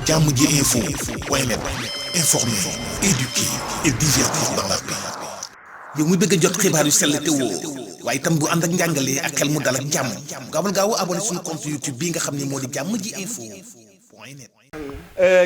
jàmm ji info point net, informer, éduquer et divertir dans la paix. yow muy bëgg a jot xibaar yu sell te woo waaye itam bu ànd ak njàngalee ak xel mu dal ak jàmm gaawal gaaw abonné suñu compte YouTube bii nga xam ne moo di jàmm ji info point net.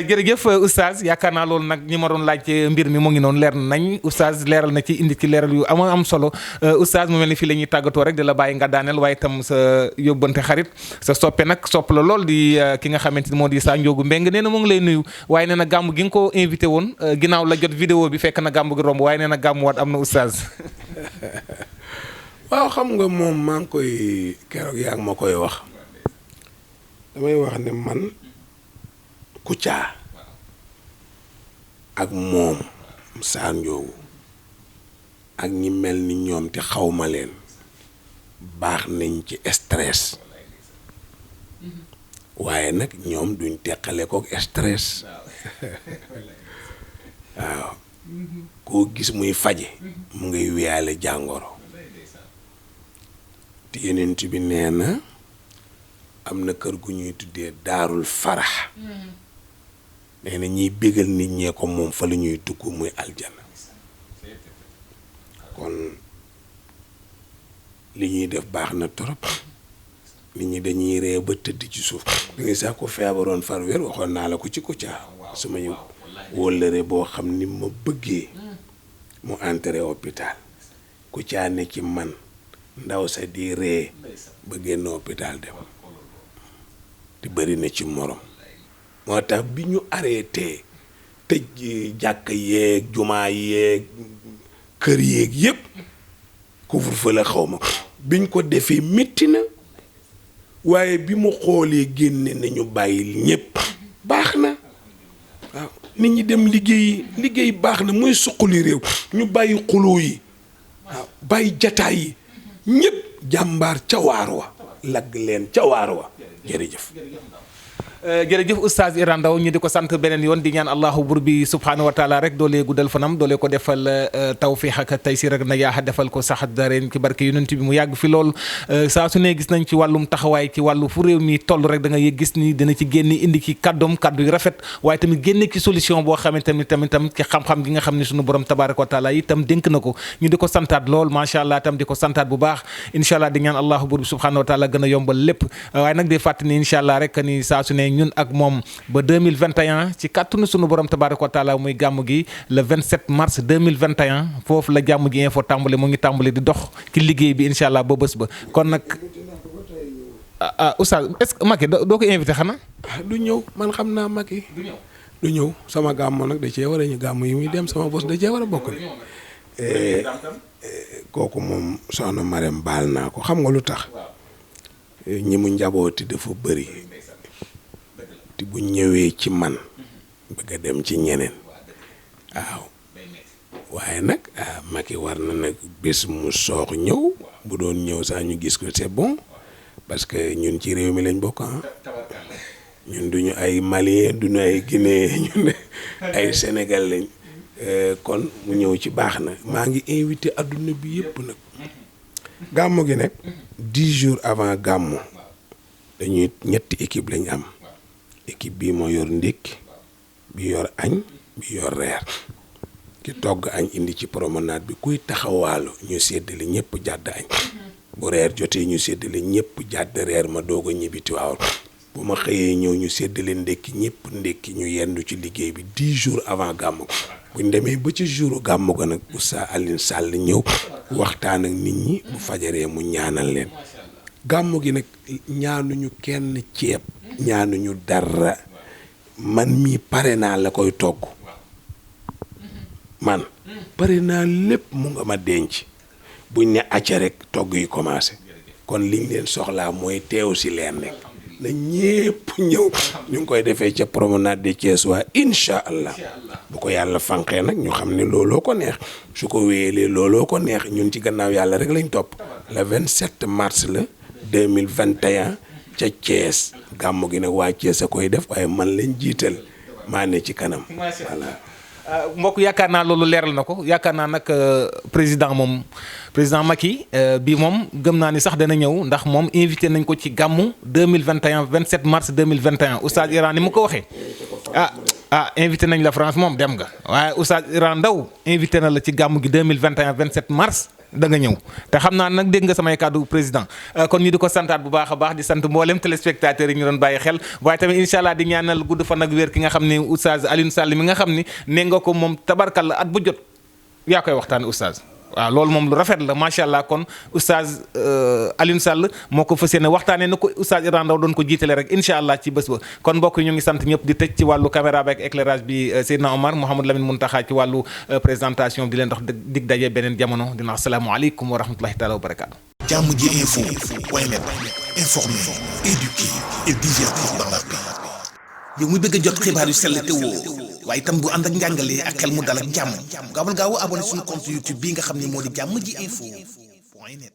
jërëjëf oustaz yaakaar naa loolu nag ñi ma doon laaj mbir mi mu ngi noonu leer nañ oustaz leeral na ci indi ci leeral yu am solo oustaz mu mel ni fii la ñuy tàggatoo rek di la bàyyi nga daaneel waaye itam sa yóbbante xarit sa soppe nag sopp la lool di ki nga xamante ni moo di Sa Ndiogou Mbengue nee na mu ngi lay nuyu waaye nee na gàmm gi nga ko invité woon ginnaaw la jot vidéo bi fekk na gàmm gi romb waaye nee na gàmm waat am na oustaz. waaw xam nga moom maa ngi koy keroog yaa ngi ma koy wax damay wax ne man Kouthia ak moom Sa Ndiogou ak ñi mel ni ñoom te xawma leen baax nañ ci stress waaye nag ñoom duñ teqale kook stress waaw koo gis muy faje mu ngay weyaale jàngoro te yenent bi nee na am na kër gu ñuy tuddee daarul farax nee na ñiy bégal nit ñee ko moom fa la ñuy dugg muy aljana kon li ñuy def baax na torop nit ñi dañuy ree ba tëdd ci suuf da ngay sax ko feebaroon farweer waxoon naa la ko ci Kouthia suma ñu wóllëre boo xam ni ma bëggee mu entré hôpital Kouthia ne ci man ndaw sa di ree ba génn hôpital dem te bëri na ci morom moo tax bi ñu arrêté tëj jàkk yeeg jumaa yeeg kër yeeg yépp couvre-feu la xaw ma biñ ko defee métti na waaye bi mu xoolee génne nañu bàyyi ñépp baax na waaw nit ñi dem liggéey baax na mooy suqali réew ñu bàyyi xuloo yi waaw bàyyi jataay yi ñépp jàmbaar ca waar wa lagg leen ca waar wa jërëjëf jërëjëf oustaz Iran Ndao ñu di ko sant beneen yoon di ñaan allahu bur bi subhanahu wa taala rek doolee guddal fanam doolee ko defal tawfiix ak taysir ak najaax defal ko saxat dareen ci barke yonent bi mu yàgg fi lool saa su ne gis nañ ci wàllum taxawaay ci wàllu fu réew mi toll rek da nga gis ni dina ci génn indi ci kàddoom kàddu yu rafet waaye tamit génne ci solution boo xamante ni tamit ci xam-xam gi nga xam ne suñu borom tabaraka wa taala itam dénk na ko ñu di ko santaat lool macha allah itam di ko santaat bu baax incha allah di ñaan allahu bur bi subhanahu wa taala gën a yombal lépp waaye nag di fàtt ni incha allah rek ni saa su ne ñun ak moom ba 2021 ci kàttanu sunu borom tabaraka wa taala muy gàmm gi le 27 mars 2021 foofu la jàmm ji info tàmbali mu ngi tàmbali di dox ci liggéey bi incha allah ba bés ba kon nag oustaz est-ce que Macky doo ko invité xanaa. du ñëw man xam naa Macky. du ñëw sama gàmmo nag da cee war a ñu gàmm yi muy dem sama bos da cee war a bokk de kooku moom soxna Marème baal naa ko xam nga lu tax ñi mu njabooti dafa bëri. bu ñëwee ci man bëgg a dem ci ñeneen waaw waaye nag Macky war na nag bés mu soox ñëw bu doon ñëw sax ñu gis ko c'est bon parce que ñun ci réew mi lañ bokk ñun duñu ay Malien duñu ay Guinée ñun ay Sénégal lañ kon mu ñëw ci baax na maa ngi invité adduna bi yépp nag gàmmu gi nag 10 jours avant gàmmu dañuy ñetti équipe lañ am équipe bii moo yor ndékki bi yor añ bi yor reer ki togg añ indi ci promenade bi kuy taxawaalu ñu séddale ñëpp jàdd añ bu reer jotee ñu séddale ñëpp jàdd reer ma doog a ñibbiti waaw bu ma xëyee ñëw ñu séddale ndékki ñëpp ndékki ñu yendu ci liggéey bi 10 jours avant gàmmu ko buñ demee ba ci jouru gàmmu ko nag Oustaz Alioune Sall ñëw waxtaan ak nit ñi bu fajaree mu ñaanal leen gàmmu gi nag ñaanuñu kenn ceeb ñaanuñu dara man mii pare naa la koy togg man pare naa lépp mu nga ma denc buñ ne acca rek togg yi commencé kon liñ leen soxlaa mooy teew si leen rek na ñépp ñëw ñu ngi koy defee ca promenade de Thiès waa incha allah bu ko yàlla fanqee nag ñu xam ne looloo ko neex su ko wéyalee looloo ko neex ñun ci gannaaw yàlla rek lañ topp le 27 mars la 2021 ca Thiès gàmmu gi nag waa Thiès a koy def waaye man lañ jiital maa ne ci kanam voilà. mbokk yaakaar naa loolu leeral na ko yaakaar naa nag président Macky bii moom gëm naa ni sax dana ñëw ndax moom invité nañ ko ci gàmmu 2021 27 mars 2021 oustaz Iran ni mu ko waxee invité nañ la France moom dem nga waaye Oustaz Iran Ndao invité na la ci gàmmu gi 2021 27 mars da nga ñëw te xam naa nag dégg nga samay kàddu président kon ñu di ko santaat bu baax a baax di sant mboolem téléspectateurs yi ñu doon bàyyi xel waaye tamit incha allah di ñaanal gudd fan ak wér ki nga xam ne Oustaz Alioune Sall mi nga xam ni ne nga ko moom tabarkal at bu jot yaa koy waxtaane Oustaz waaw loolu moom lu rafet la macha allah kon Oustaz Alioune Sall moo ko fas yéene waxtaanee na ko Oustaz Iran Ndao doon ko jiitale rek incha allah ci bés ba kon mbokk ñu ngi sant ñëpp di tëj ci wàllu caméra bi ak éclairage bi Seydina Omar Mouhamadou Lamine Muntaxa ci wàllu présentation di leen dox dig daje beneen jamono dina asalaamaaleykum wa rahmatulahi taala wa barakaatu. Jàmm ji info point net informer, éduquer et divertir dans la paix. yow muy bëgg a jot xibaar yu sell te woo waaye itam bu ànd ak njàngalee ak xel mu dal ak jàmm gaawal gaaw abonné suñu compte YouTube bii nga xam ne moo di Jàmm ji info point net